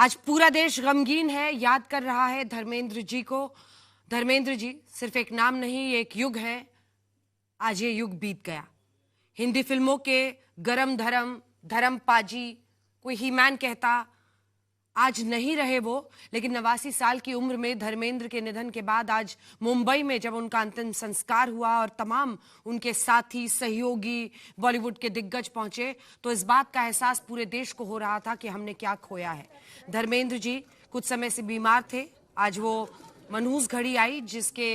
आज पूरा देश गमगीन है, याद कर रहा है धर्मेंद्र जी को। धर्मेंद्र जी सिर्फ एक नाम नहीं, एक युग है। आज ये युग बीत गया। हिंदी फिल्मों के गरम धर्म धर्मपाजी, कोई ही मैन कहता, आज नहीं रहे वो। लेकिन 89 साल की उम्र में धर्मेंद्र के निधन के बाद आज मुंबई में जब उनका अंतिम संस्कार हुआ और तमाम उनके साथी सहयोगी बॉलीवुड के दिग्गज पहुंचे, तो इस बात का एहसास पूरे देश को हो रहा था कि हमने क्या खोया है। धर्मेंद्र जी कुछ समय से बीमार थे। आज वो मनहूस घड़ी आई जिसके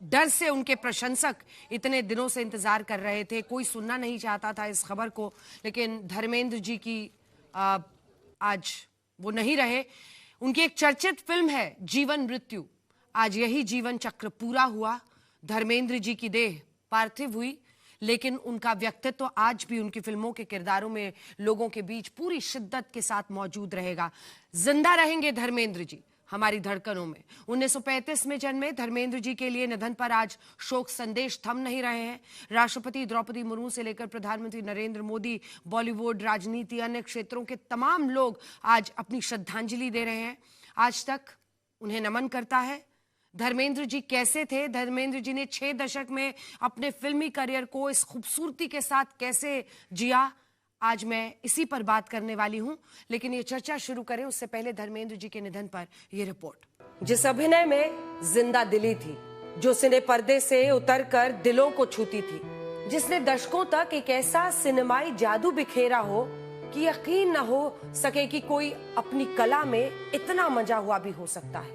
डर से उनके प्रशंसक इतने दिनों से इंतजार कर रहे थे। कोई सुनना नहीं चाहता था इस खबर को, लेकिन धर्मेंद्र जी की आज वो नहीं रहे। उनकी एक चर्चित फिल्म है जीवन मृत्यु। आज यही जीवन चक्र पूरा हुआ। धर्मेंद्र जी की देह पार्थिव हुई, लेकिन उनका व्यक्तित्व आज भी उनकी फिल्मों के किरदारों में लोगों के बीच पूरी शिद्दत के साथ मौजूद रहेगा। जिंदा रहेंगे धर्मेंद्र जी हमारी धड़कनों में। 1935 में जन्मे धर्मेंद्र जी के लिए निधन पर आज शोक संदेश थम नहीं रहे हैं। राष्ट्रपति द्रौपदी मुर्मू से लेकर प्रधानमंत्री नरेंद्र मोदी, बॉलीवुड, राजनीति, अन्य क्षेत्रों के तमाम लोग आज अपनी श्रद्धांजलि दे रहे हैं। आज तक उन्हें नमन करता है। धर्मेंद्र जी कैसे थे? धर्मेंद्र जी ने 6 दशक में अपने फिल्मी करियर को इस खूबसूरती के साथ कैसे जिया, आज मैं इसी पर बात करने वाली हूं। लेकिन ये चर्चा शुरू करें उससे पहले धर्मेंद्र जी के निधन पर यह रिपोर्ट। जिस अभिनय में जिंदा दिली थी, जो सिने पर्दे से उतरकर दिलों को छूती थी, जिसने दशकों तक एक ऐसा सिनेमाई जादू बिखेरा हो कि यकीन न हो सके कि कोई अपनी कला में इतना मजा हुआ भी हो सकता है,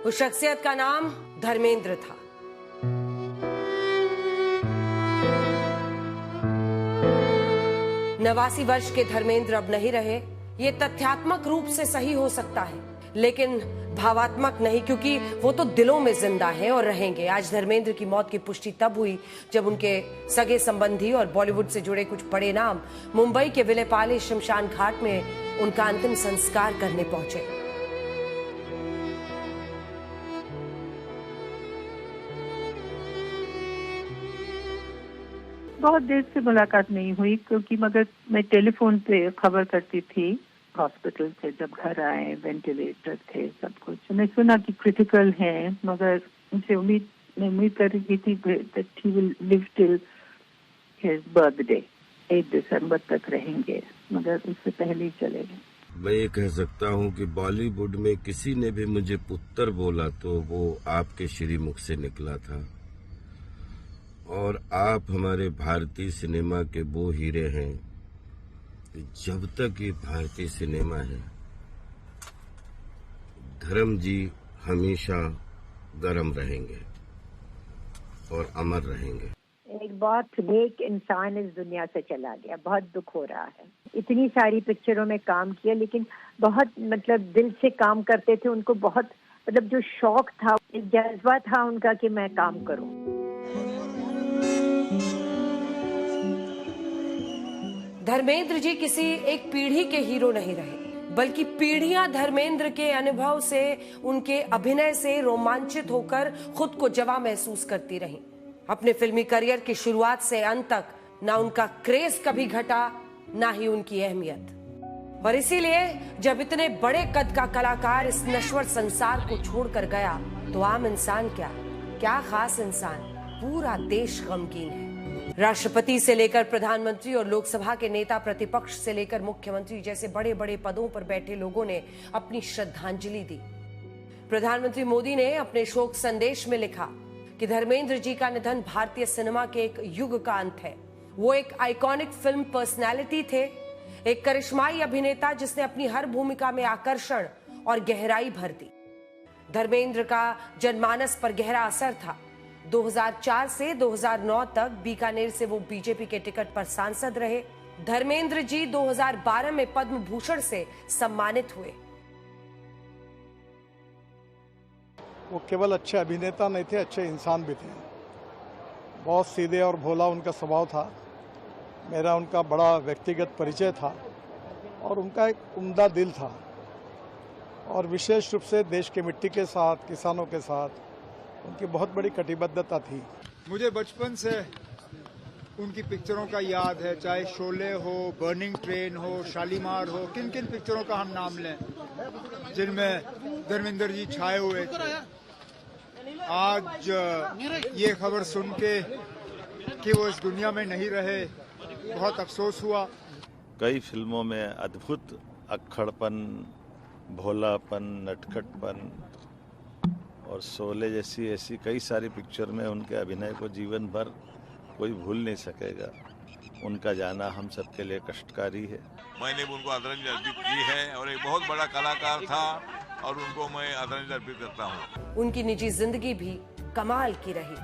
उस शख्सियत का नाम धर्मेंद्र था। नवासी वर्ष के धर्मेंद्र अब नहीं रहे। ये तथ्यात्मक रूप से सही हो सकता है, लेकिन भावात्मक नहीं, क्योंकि वो तो दिलों में जिंदा है और रहेंगे। आज धर्मेंद्र की मौत की पुष्टि तब हुई जब उनके सगे संबंधी और बॉलीवुड से जुड़े कुछ बड़े नाम मुंबई के विलेपाले शमशान घाट में उनका अंतिम संस्कार करने पहुंचे। बहुत देर से मुलाकात नहीं हुई, क्योंकि मगर मैं टेलीफोन पे खबर करती थी। हॉस्पिटल से जब घर आए, वेंटिलेटर थे, सब कुछ। मैं सुना कि क्रिटिकल है, मगर मुझे उम्मीद कर रही थी that he will live till his birthday, 8 दिसंबर तक रहेंगे, मगर उससे पहले ही चले गए। मैं ये कह सकता हूँ कि बॉलीवुड में किसी ने भी मुझे पुत्र बोला तो वो आपके श्रीमुख से निकला था। और आप हमारे भारतीय सिनेमा के वो हीरे हैं, जब तक ये भारतीय सिनेमा है, धर्म जी हमेशा गरम रहेंगे और अमर रहेंगे। एक बहुत नेक इंसान इस दुनिया से चला गया। बहुत दुख हो रहा है। इतनी सारी पिक्चरों में काम किया, लेकिन बहुत दिल से काम करते थे। उनको बहुत जो शौक था, एक जज्बा था उनका कि मैं काम करूं। धर्मेंद्र जी किसी एक पीढ़ी के हीरो नहीं रहे, बल्कि पीढ़ियां धर्मेंद्र के अनुभव से, उनके अभिनय से रोमांचित होकर खुद को जवां महसूस करती रहीं। अपने फिल्मी करियर की शुरुआत से अंत तक ना उनका क्रेज कभी घटा, ना ही उनकी अहमियत। और इसीलिए जब इतने बड़े कद का कलाकार इस नश्वर संसार को छोड़कर गया, तो आम इंसान क्या खास इंसान, पूरा देश गमगीन है। राष्ट्रपति से लेकर प्रधानमंत्री और लोकसभा के नेता, प्रतिपक्ष से लेकर मुख्यमंत्री जैसे बड़े बड़े पदों पर बैठे लोगों ने अपनी श्रद्धांजलि दी। प्रधानमंत्री मोदी ने अपने शोक संदेश में लिखा कि धर्मेंद्र जी का निधन भारतीय सिनेमा के एक युग का अंत है। वो एक आइकॉनिक फिल्म पर्सनैलिटी थे, एक करिश्माई अभिनेता जिसने अपनी हर भूमिका में आकर्षण और गहराई भर दी। धर्मेंद्र का जनमानस पर गहरा असर था। 2004 से 2009 तक बीकानेर से वो बीजेपी के टिकट पर सांसद रहे। धर्मेंद्र जी 2012 में पद्म भूषण से सम्मानित हुए। वो केवल अच्छे अभिनेता नहीं थे, अच्छे इंसान भी थे। बहुत सीधे और भोला उनका स्वभाव था। मेरा उनका बड़ा व्यक्तिगत परिचय था और उनका एक उम्दा दिल था, और विशेष रूप से देश की मिट्टी के साथ, किसानों के साथ उनकी बहुत बड़ी कटिबद्धता थी। मुझे बचपन से उनकी पिक्चरों का याद है, चाहे शोले हो, बर्निंग ट्रेन हो, शालीमार हो, किन किन पिक्चरों का हम नाम लें जिनमें धर्मेंद्र जी छाए हुए थे। आज ये खबर सुन के कि वो इस दुनिया में नहीं रहे, बहुत अफसोस हुआ। कई फिल्मों में अद्भुत अक्खड़पन, भोलापन, नटखटपन और शोले जैसी ऐसी कई सारी पिक्चर में उनके अभिनय को जीवन भर कोई भूल नहीं सकेगा। उनका जाना हम सबके लिए कष्टकारी है। मैंने उनको आदरांजलि अर्पित की है और एक बहुत बड़ा कलाकार था और उनको मैं आदरांजलि अर्पित करता हूँ। उनकी निजी जिंदगी भी कमाल की रही।